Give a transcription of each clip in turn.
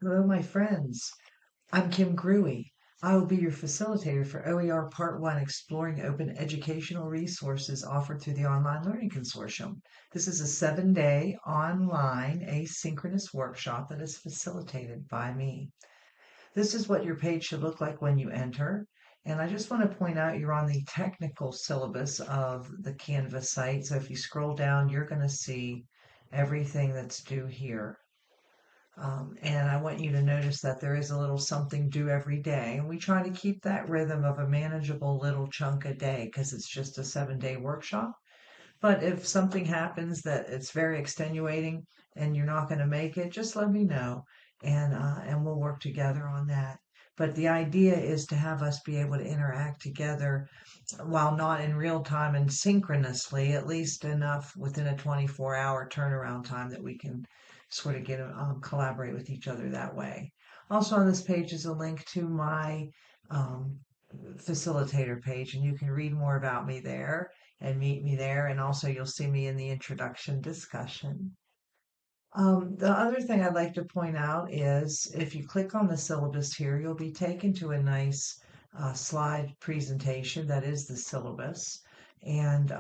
Hello, my friends. I'm Kim Gruey. I will be your facilitator for OER Part I, Exploring Open Educational Resources offered through the Online Learning Consortium. This is a 7-day online asynchronous workshop that is facilitated by me. This is what your page should look like when you enter. And I just want to point out you're on the technical syllabus of the Canvas site. So if you scroll down, you're going to see everything that's due here. And I want you to notice that there is a little something due every day. And we try to keep that rhythm of a manageable little chunk a day because it's just a 7-day workshop. But if something happens that it's very extenuating and you're not going to make it, just let me know and we'll work together on that. But the idea is to have us be able to interact together while not in real time and synchronously, at least enough within a 24-hour turnaround time that we can sort of get collaborate with each other that way. Also on this page is a link to my um, facilitator page, and you can read more about me there and meet me there. And also you'll see me in the introduction discussion. The other thing I'd like to point out is if you click on the syllabus here, you'll be taken to a nice slide presentation that is the syllabus. And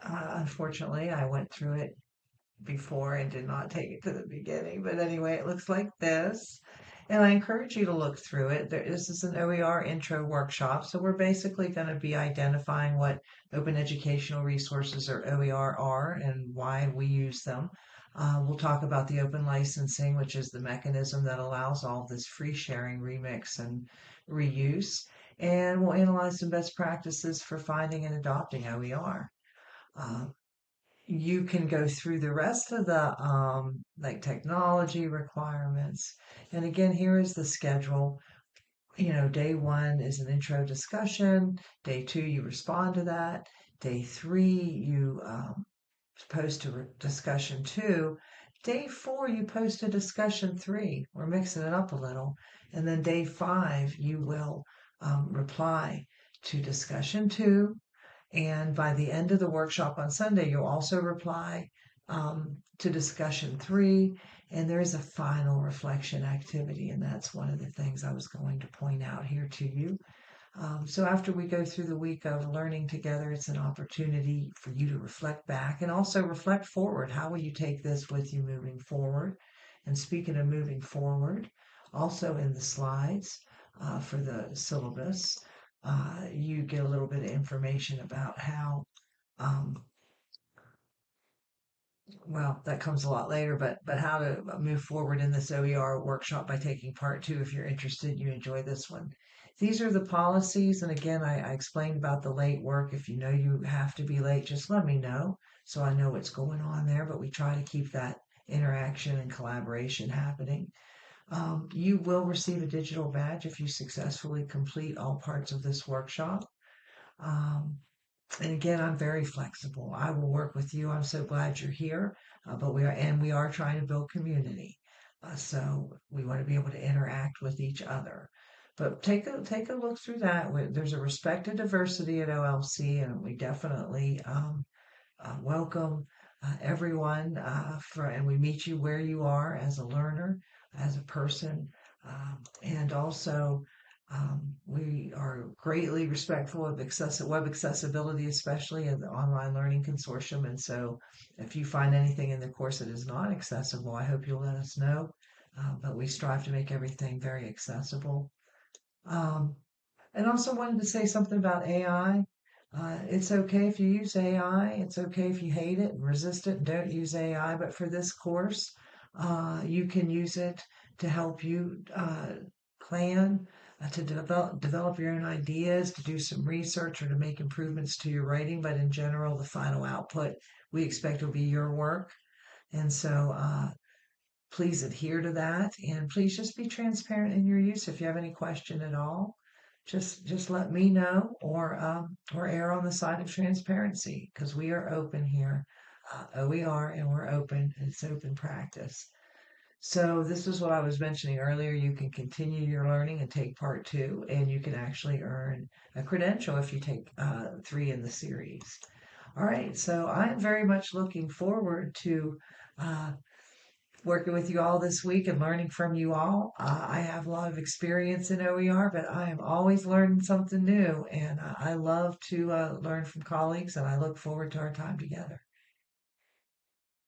unfortunately, I went through it before and did not take it to the beginning. But anyway, it looks like this. And I encourage you to look through it. This is an OER intro workshop. So we're basically going to be identifying what open educational resources or OER are and why we use them. We'll talk about the open licensing, which is the mechanism that allows all this free sharing, remix, and reuse. And we'll analyze some best practices for finding and adopting OER. Uh, you can go through the rest of the like technology requirements. And again, here is the schedule. Day one is an intro discussion. Day two, you respond to that. Day three, you post a discussion two. Day four, you post a discussion three. We're mixing it up a little. And then day five, you will reply to discussion two. And by the end of the workshop on Sunday, you'll also reply to discussion three. And there is a final reflection activity. And that's one of the things I was going to point out here to you. So after we go through the week of learning together, it's an opportunity for you to reflect back and also reflect forward. How will you take this with you moving forward? And speaking of moving forward, also in the slides for the syllabus, you get a little bit of information about how um, well, that comes a lot later, but how to move forward in this OER workshop by taking part two if you're interested, you enjoy this one. These are the policies, and again, I explained about the late work. If you know you have to be late, just let me know so I know what's going on there, but we try to keep that interaction and collaboration happening. You will receive a digital badge if you successfully complete all parts of this workshop. Um, and again, I'm very flexible. I will work with you. I'm so glad you're here. But we are trying to build community. So we want to be able to interact with each other. But take a look through that. There's a respect to diversity at OLC, and we definitely welcome everyone and we meet you where you are as a learner, as a person, and also we are greatly respectful of web accessibility, especially in the Online Learning Consortium. And so if you find anything in the course that is not accessible, I hope you'll let us know. But we strive to make everything very accessible. Um, and also wanted to say something about AI. It's okay if you use AI. It's okay if you hate it and resist it and don't use AI. But for this course, you can use it to help you plan, to develop your own ideas, to do some research, or to make improvements to your writing. But in general, the final output we expect will be your work. And so please adhere to that, and please just be transparent in your use. If you have any question at all, just let me know, or err on the side of transparency because we are open here. OER, and we're open. It's open practice. So this is what I was mentioning earlier. You can continue your learning and take part two, and you can actually earn a credential if you take three in the series. All right, so I'm very much looking forward to uh, working with you all this week and learning from you all. I have a lot of experience in OER, but I am always learning something new, and I love to learn from colleagues, and I look forward to our time together.